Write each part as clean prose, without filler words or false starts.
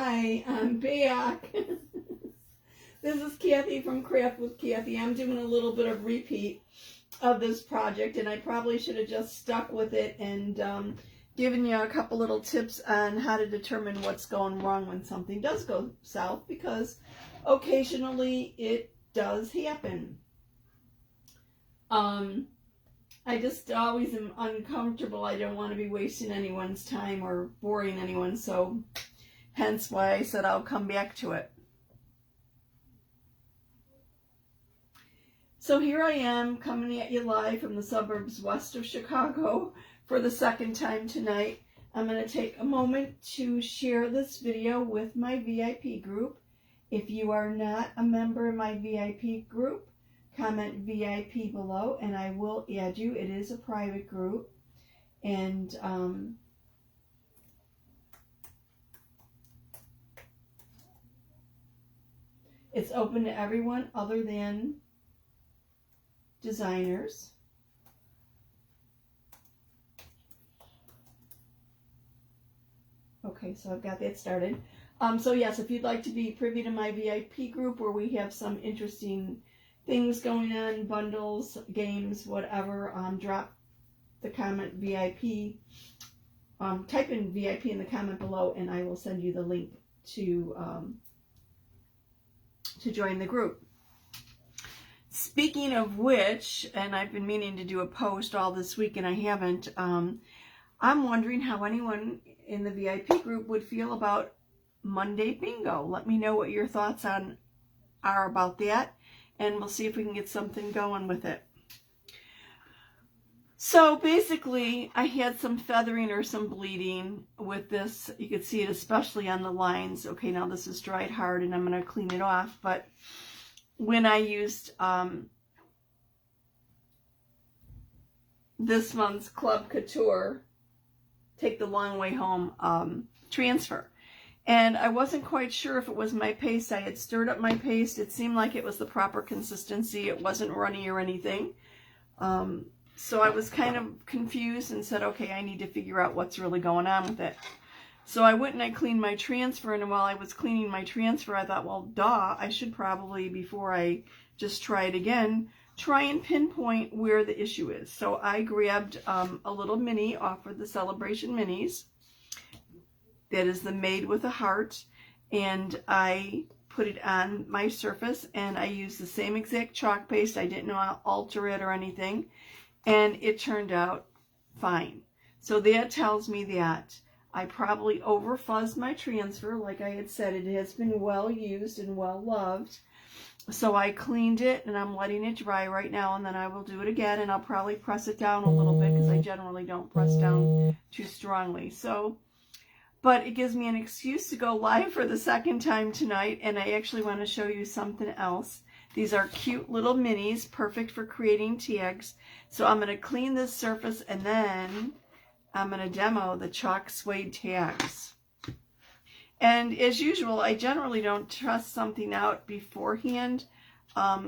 Hi, I'm back. This is Kathy from Craft with Kathy. I'm doing a little bit of repeat of this project, and I probably should have just stuck with it and given you a couple little tips on how to determine what's going wrong when something does go south, because occasionally it does happen. I just always am uncomfortable. I don't want to be wasting anyone's time or boring anyone, so hence why I said I'll come back to it. So here I am coming at you live from the suburbs west of Chicago for the second time tonight. I'm going to take a moment to share this video with my VIP group. If you are not a member of my VIP group, comment VIP below and I will add you. It is a private group, and it's open to everyone other than designers. Okay, so I've got that started. So yes, if you'd like to be privy to my VIP group where we have some interesting things going on, bundles, games, whatever, drop the comment VIP, type in VIP in the comment below and I will send you the link to join the group. Speaking of which, and I've been meaning to do a post all this week and I haven't, I'm wondering how anyone in the VIP group would feel about Monday bingo. Let me know what your thoughts are about that, and we'll see if we can get something going with it. So basically, I had some feathering or some bleeding with this. You can see it especially on the lines. Okay, now this is dried hard and I'm going to clean it off, but when I used this month's Club Couture Take the Long Way Home transfer, and I wasn't quite sure if it was my paste. I had stirred up my paste. It seemed like it was the proper consistency. It wasn't runny or anything. So I was kind of confused and said, okay, I need to figure out what's really going on with it. So I went and I cleaned my transfer, and while I was cleaning my transfer, I thought, well, duh, I should probably, before I just try it again, try and pinpoint where the issue is. So I grabbed a little mini off of the Celebration Minis. That is the Made with a Heart, and I put it on my surface, and I used the same exact chalk paste. I didn't know how to alter it or anything, and it turned out fine. So that tells me that I probably over fuzzed my transfer. Like I had said, it has been well used and well loved. So I cleaned it and I'm letting it dry right now, and then I will do it again, and I'll probably press it down a little bit because I generally don't press down too strongly. So, but it gives me an excuse to go live for the second time tonight, and I actually want to show you something else. These are cute little minis, perfect for creating tags. So I'm going to clean this surface and then I'm going to demo the chalk suede tags. And as usual, I generally don't test something out beforehand.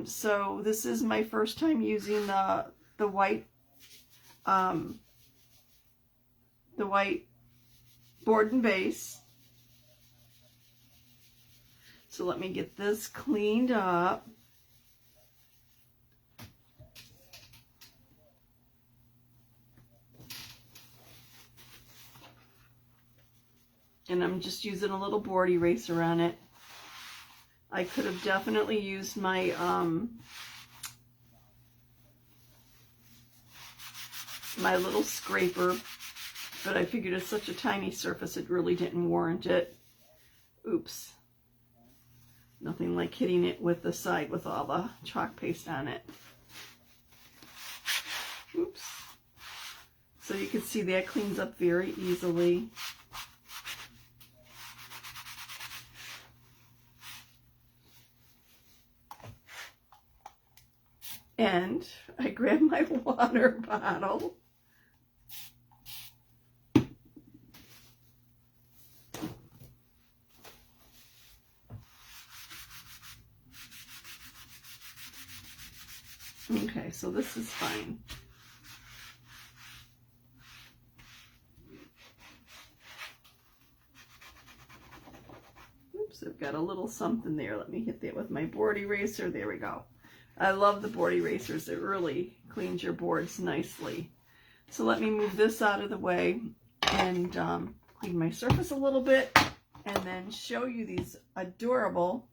So this is my first time using the white board and base. So let me get this cleaned up. And I'm just using a little board eraser on it. I could have definitely used my my little scraper, but I figured it's such a tiny surface it really didn't warrant it. Oops. Nothing like hitting it with the side with all the chalk paste on it. Oops. So you can see that cleans up very easily. And I grabbed my water bottle. Okay, so this is fine. So I've got a little something there. Let me hit that with my board eraser. There we go. I love the board erasers. It really cleans your boards nicely. So let me move this out of the way and clean my surface a little bit, and then show you these adorable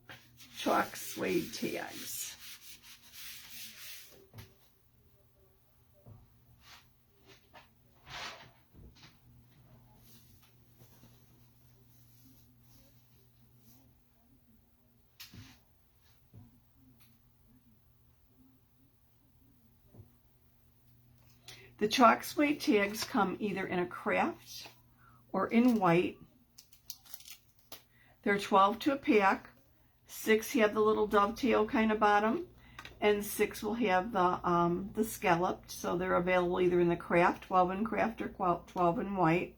chalk suede tags. The chalk suede tags come either in a craft or in white. They're 12 to a pack. 6 have the little dovetail kind of bottom, and 6 will have the scalloped. So they're available either in the craft, 12 in craft, or 12 in white.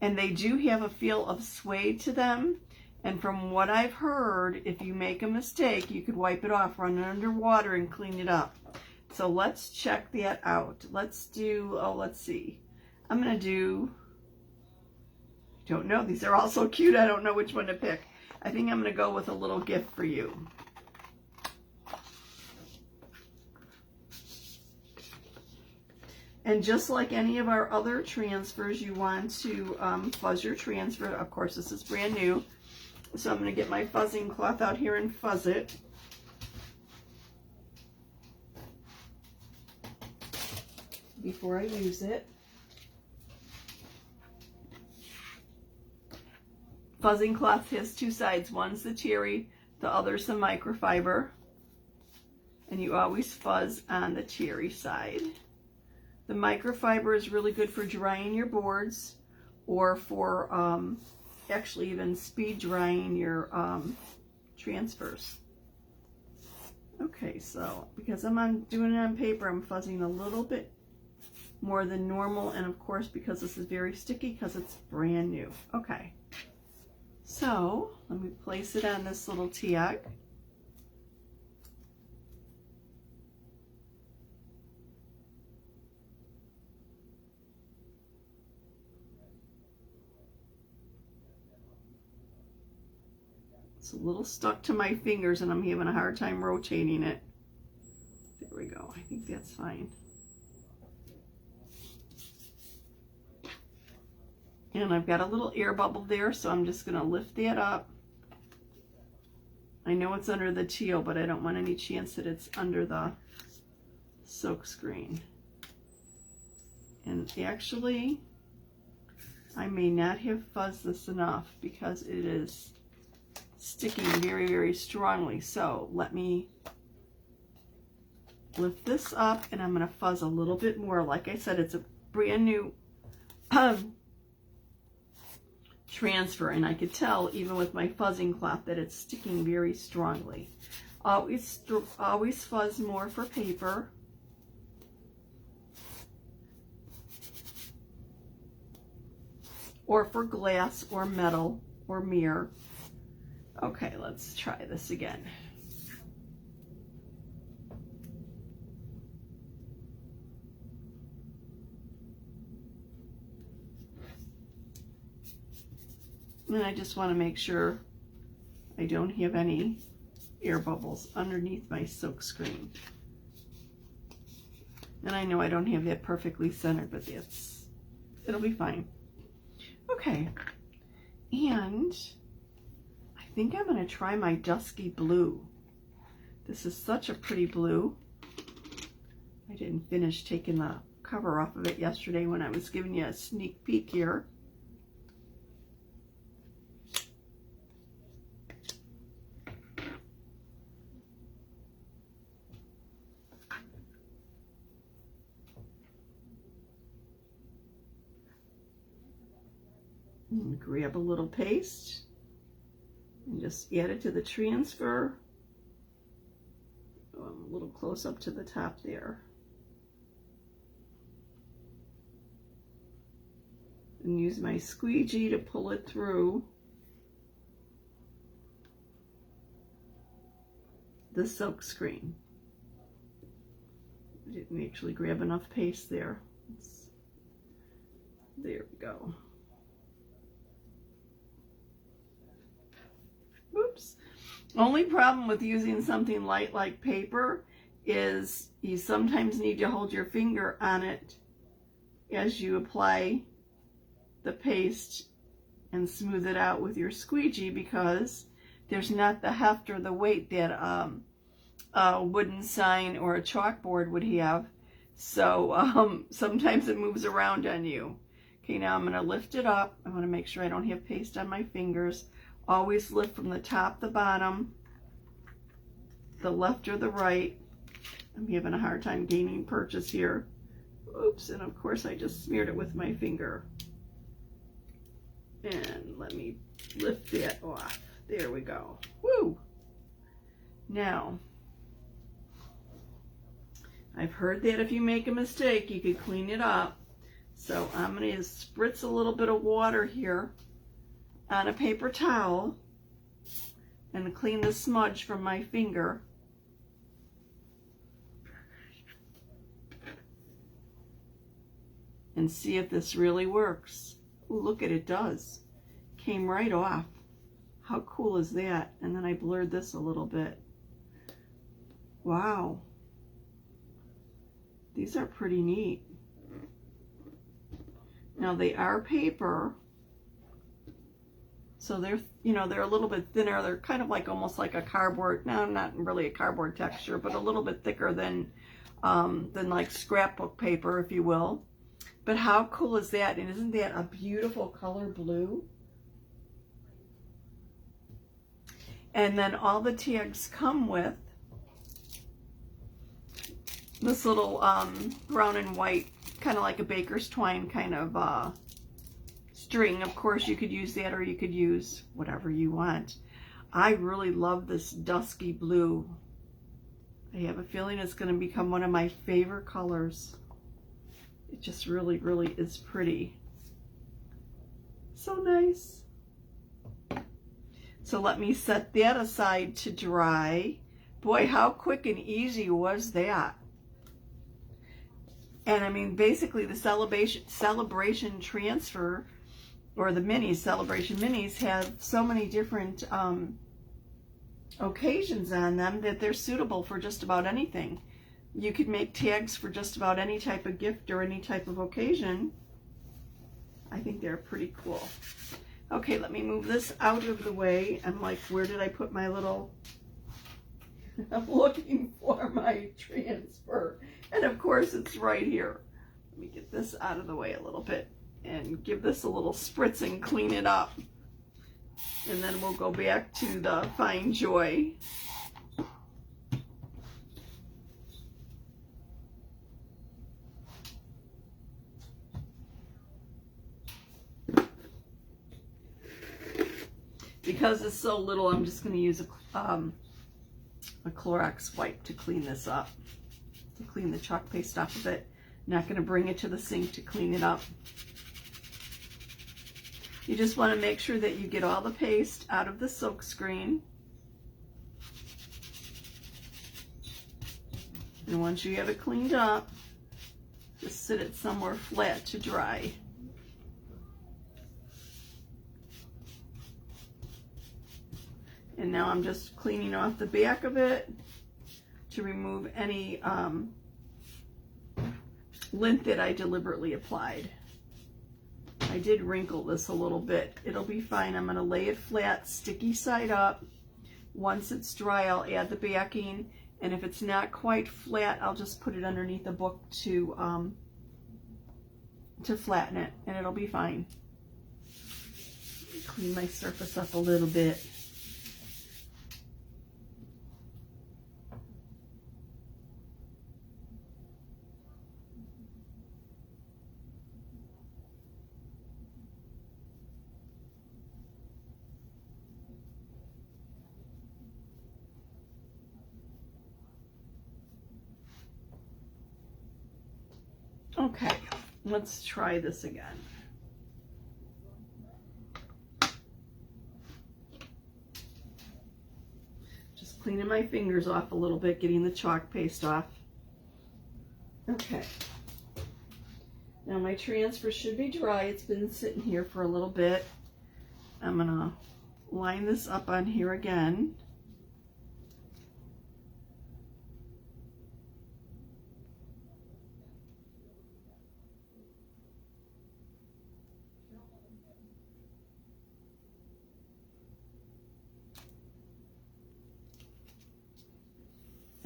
And they do have a feel of suede to them. And from what I've heard, if you make a mistake, you could wipe it off, run it under water, and clean it up. So let's check that out. Let's do, oh, let's see. I'm going to do, I don't know. These are all so cute. I don't know which one to pick. I think I'm going to go with a little gift for you. And just like any of our other transfers, you want to fuzz your transfer. Of course, this is brand new. So I'm going to get my fuzzing cloth out here and fuzz it. Before I use it. Fuzzing cloth has 2 sides. One's the terry, the other's the microfiber. And you always fuzz on the terry side. The microfiber is really good for drying your boards, or for actually even speed drying your transfers. Okay, so because I'm doing it on paper, I'm fuzzing a little bit more than normal, and of course because this is very sticky because it's brand new. Okay, so let me place it on this little tag. It's a little stuck to my fingers and I'm having a hard time rotating it. There we go. I think that's fine. And I've got a little air bubble there, so I'm just going to lift that up. I know it's under the teal, but I don't want any chance that it's under the silk screen. And actually, I may not have fuzzed this enough because it is sticking very, very strongly. So let me lift this up, and I'm going to fuzz a little bit more. Like I said, it's a brand new transfer, and I could tell even with my fuzzing cloth that it's sticking very strongly. Always fuzz more for paper. Or for glass or metal or mirror. Okay, let's try this again. And I just want to make sure I don't have any air bubbles underneath my silk screen. And I know I don't have that perfectly centered, but it'll be fine. Okay, and I think I'm going to try my dusky blue. This is such a pretty blue. I didn't finish taking the cover off of it yesterday when I was giving you a sneak peek here. And grab a little paste and just add it to the transfer. Oh, I'm a little close up to the top there. And use my squeegee to pull it through the silk screen. I didn't actually grab enough paste there. There we go. Only problem with using something light like paper is you sometimes need to hold your finger on it as you apply the paste and smooth it out with your squeegee, because there's not the heft or the weight that a wooden sign or a chalkboard would have. So sometimes it moves around on you. Okay, now I'm going to lift it up. I want to make sure I don't have paste on my fingers. Always lift from the top to the bottom, the left or the right. I'm having a hard time gaining purchase here. Oops, and of course I just smeared it with my finger. And let me lift that off. There we go. Woo! Now, I've heard that if you make a mistake, you could clean it up. So I'm going to spritz a little bit of water here on a paper towel and clean the smudge from my finger. And see if this really works. Ooh, look at it, does. Came right off. How cool is that? And then I blurred this a little bit. Wow. These are pretty neat. Now they are paper, so they're, you know, they're a little bit thinner. They're kind of like almost like a cardboard. No, not really a cardboard texture, but a little bit thicker than like scrapbook paper, if you will. But how cool is that? And isn't that a beautiful color blue? And then all the tags come with this little brown and white, kind of like a baker's twine kind of string. Of course, you could use that, or you could use whatever you want. I really love this dusky blue. I have a feeling it's going to become one of my favorite colors. It just really, really is pretty. So nice. So let me set that aside to dry. Boy, how quick and easy was that? And I mean, basically the celebration transfer, or the minis, celebration minis, have so many different occasions on them that they're suitable for just about anything. You could make tags for just about any type of gift or any type of occasion. I think they're pretty cool. Okay, let me move this out of the way. I'm like, where did I put my little... I'm looking for my transfer. And of course it's right here. Let me get this out of the way a little bit and give this a little spritz and clean it up. And then we'll go back to the Find Joy. Because it's so little, I'm just going to use a Clorox wipe to clean this up, to clean the chalk paste off of it. Not going to bring it to the sink to clean it up. You just want to make sure that you get all the paste out of the silk screen. And once you have it cleaned up, just sit it somewhere flat to dry. And now I'm just cleaning off the back of it to remove any lint that I deliberately applied. I did wrinkle this a little bit. It'll be fine. I'm going to lay it flat, sticky side up. Once it's dry, I'll add the backing. And if it's not quite flat, I'll just put it underneath the book to flatten it, and it'll be fine. Clean my surface up a little bit. Okay, let's try this again. Just cleaning my fingers off a little bit, getting the chalk paste off. Okay. Now my transfer should be dry. It's been sitting here for a little bit. I'm gonna line this up on here again.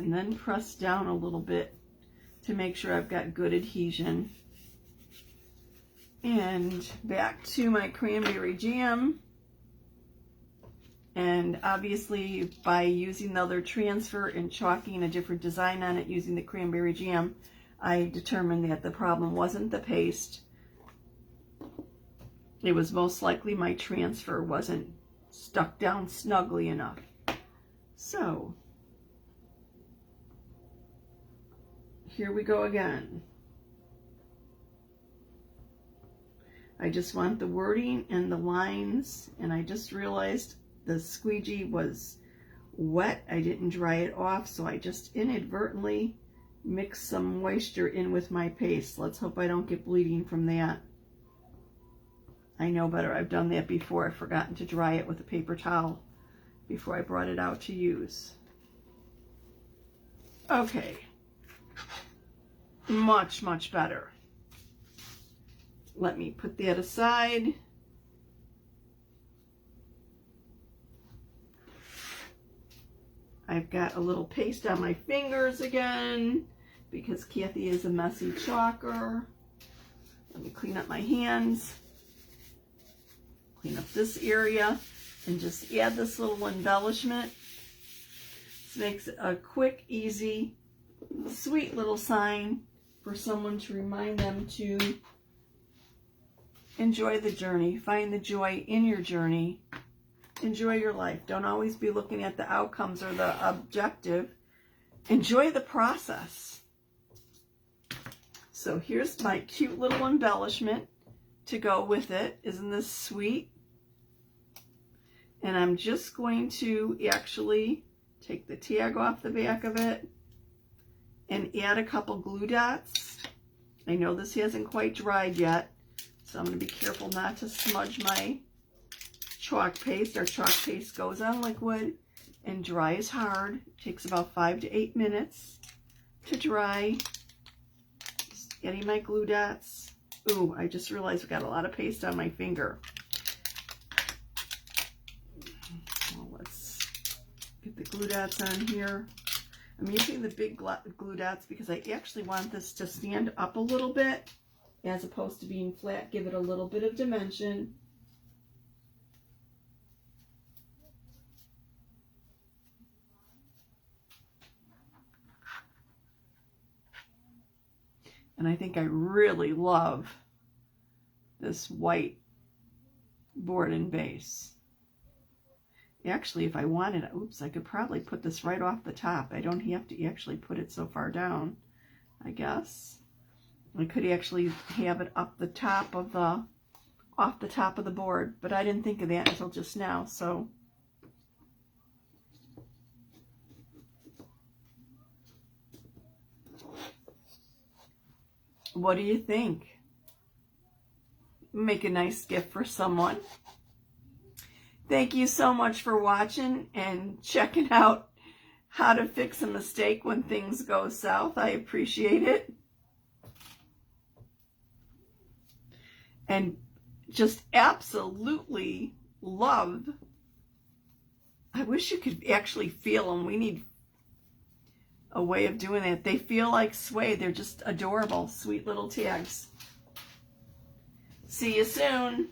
and then press down a little bit to make sure I've got good adhesion. And back to my cranberry jam. And obviously by using the other transfer and chalking a different design on it using the cranberry jam, I determined that the problem wasn't the paste. It was most likely my transfer wasn't stuck down snugly enough. So, here we go again. I just want the wording and the lines, and I just realized the squeegee was wet. I didn't dry it off, so I just inadvertently mixed some moisture in with my paste. Let's hope I don't get bleeding from that. I know better. I've done that before. I've forgotten to dry it with a paper towel before I brought it out to use. Okay. Much, much better. Let me put that aside. I've got a little paste on my fingers again because Kathy is a messy chalker. Let me clean up my hands. Clean up this area and just add this little embellishment. This makes it a quick, easy, sweet little sign for someone to remind them to enjoy the journey, find the joy in your journey, enjoy your life. Don't always be looking at the outcomes or the objective. Enjoy the process. So here's my cute little embellishment to go with it. Isn't this sweet? And I'm just going to actually take the tag off the back of it and add a couple glue dots. I know this hasn't quite dried yet, so I'm going to be careful not to smudge my chalk paste. Our chalk paste goes on liquid and dries hard. It takes about 5 to 8 minutes to dry. Just adding my glue dots. Ooh, I just realized I've got a lot of paste on my finger. Well, let's get the glue dots on here. I'm using the big glue dots because I actually want this to stand up a little bit as opposed to being flat. Give it a little bit of dimension. And I think I really love this white board and base. Actually, if I wanted, oops, I could probably put this right off the top. I don't have to actually put it so far down, I guess. I could actually have it up the top of the, off the top of the board, but I didn't think of that until just now, so. What do you think? Make a nice gift for someone. Thank you so much for watching and checking out how to fix a mistake when things go south. I appreciate it. And just absolutely love. I wish you could actually feel them. We need a way of doing it. They feel like suede. They're just adorable, sweet little tags. See you soon.